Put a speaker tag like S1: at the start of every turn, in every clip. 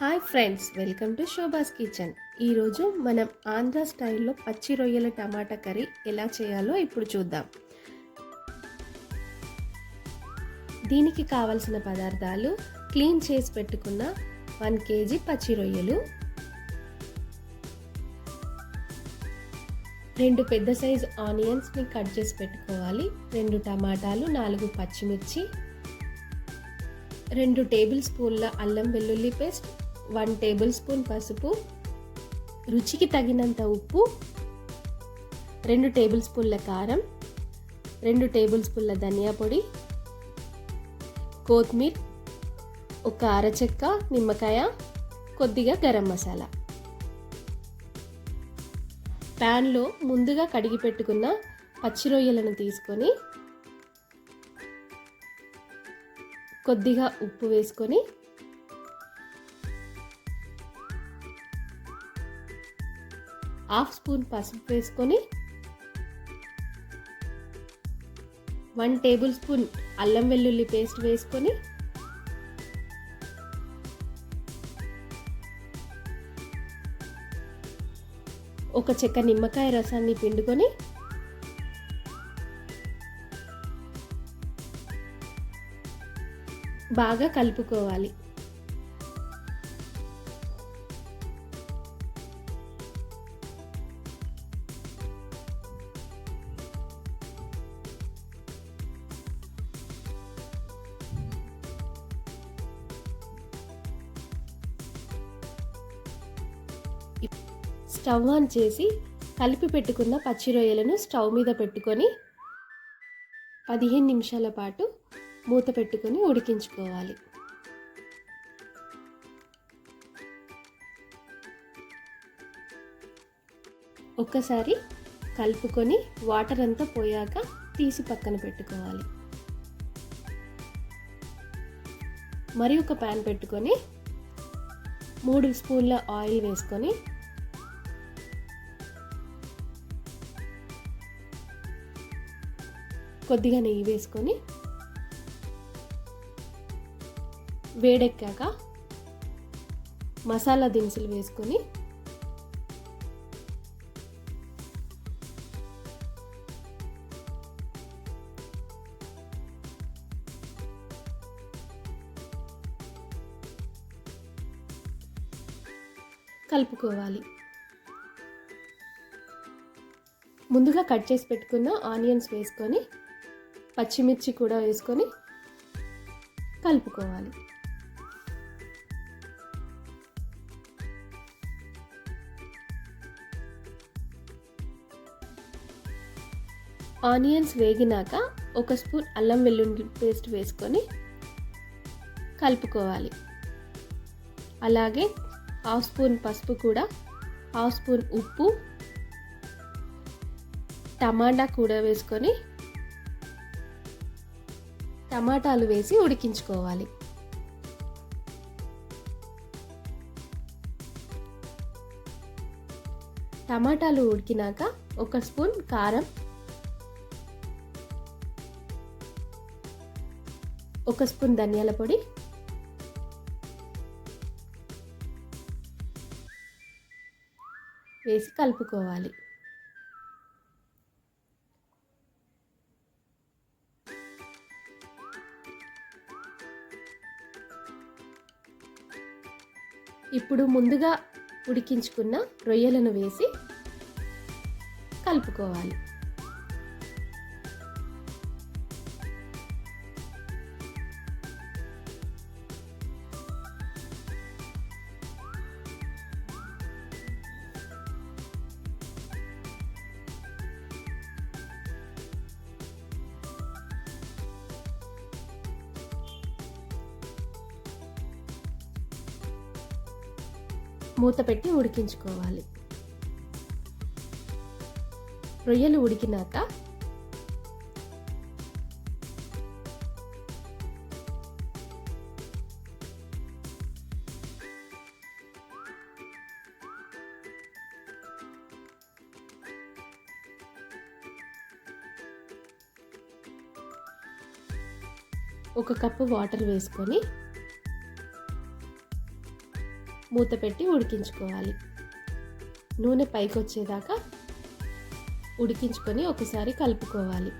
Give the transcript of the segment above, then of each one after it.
S1: Hi friends, welcome to Shobha's kitchen. ఈరోజు మనం ఆంధ్ర స్టైల్లో పచ్చి రొయ్యల టమాటా కర్రీ ఎలా చేయాలో ఇప్పుడు చూద్దాం. దీనికి కావలసిన పదార్థాలు: క్లీన్ చేసి పెట్టుకున్న 1 కేజీ పచ్చి రొయ్యలు, 2 పెద్ద సైజ్ ఆనియన్స్ని కట్ చేసి పెట్టుకోవాలి, 2 టమాటాలు, 4 పచ్చిమిర్చి, 2 టేబుల్ స్పూన్ల అల్లం వెల్లుల్లి పేస్ట్, 1 టేబుల్ స్పూన్ పసుపు, రుచికి తగినంత ఉప్పు, 2 టేబుల్ స్పూన్ల కారం, 2 టేబుల్ స్పూన్ల ధనియా పొడి, కొత్తిమీర, ఒక అరచెక్క నిమ్మకాయ, కొద్దిగా గరం మసాలా. ప్యాన్లో ముందుగా కడిగి పెట్టుకున్న పచ్చి రొయ్యలను తీసుకొని కొద్దిగా ఉప్పు వేసుకొని హాఫ్ స్పూన్ పసుపు వేసుకొని 1 టేబుల్ స్పూన్ అల్లం వెల్లుల్లి పేస్ట్ వేసుకొని ఒక చెక్క నిమ్మకాయ రసాన్ని పిండుకొని బాగా కలుపుకోవాలి. స్టవ్ ఆన్ చేసి కలిపి పెట్టుకున్న పచ్చి రొయ్యలను స్టవ్ మీద పెట్టుకొని 15 నిమిషాల పాటు మూత పెట్టుకొని ఉడికించుకోవాలి. ఒక్కసారి కలుపుకొని వాటర్ అంతా పోయాక తీసి పక్కన పెట్టుకోవాలి. మరి ఒక ప్యాన్ పెట్టుకొని 3 స్పూన్ల ఆయిల్ వేసుకొని కొద్దిగా నెయ్యి వేసుకొని వేడెక్కాక మసాలా దినుసులు వేసుకొని కలుపుకోవాలి. ముందుగా కట్ చేసి పెట్టుకున్న ఆనియన్స్ వేసుకొని పచ్చిమిర్చి కూడా వేసుకొని కలుపుకోవాలి. ఆనియన్స్ వేగినాక 1 స్పూన్ అల్లం వెల్లుల్లి పేస్ట్ వేసుకొని కలుపుకోవాలి. అలాగే హాఫ్ స్పూన్ పసుపు, కూడా హాఫ్ స్పూన్ ఉప్పు, టమాటా కూడా వేసుకొని టమాటాలు వేసి ఉడికించుకోవాలి. టమాటాలు ఉడికినాక 1 స్పూన్ కారం, 1 స్పూన్ ధనియాల పొడి, వేసి కలుపుకోవాలి. ఇప్పుడు ముందుగా ఉడికించుకున్న రొయ్యలను వేసి కలుపుకోవాలి. మూత పెట్టి ఉడికించుకోవాలి. రొయ్యలు ఉడికినాక ఒక కప్పు వాటర్ వేసుకొని మూత పెట్టి ఉడికించుకోవాలి. నూనె పైకి వచ్చేదాకా ఉడికించుకొని ఒకసారి కలుపుకోవాలి.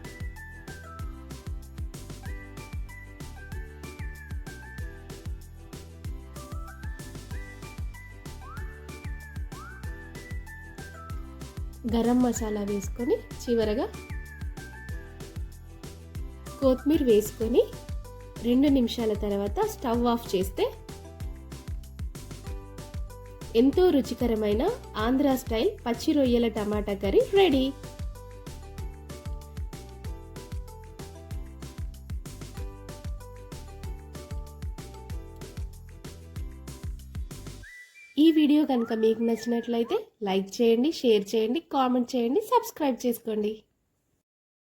S1: గరం మసాలా వేసుకొని చివరగా కొత్తిమీర వేసుకొని 2 నిమిషాల తర్వాత స్టవ్ ఆఫ్ చేస్తే ఎంతో రుచికరమైన ఆంధ్ర స్టైల్ పచ్చి రొయ్యల టమాటా కర్రీ రెడీ. ఈ వీడియో కనుక మీకు నచ్చినట్లయితే లైక్ చేయండి, షేర్ చేయండి, కామెంట్ చేయండి, సబ్స్క్రైబ్ చేసుకోండి.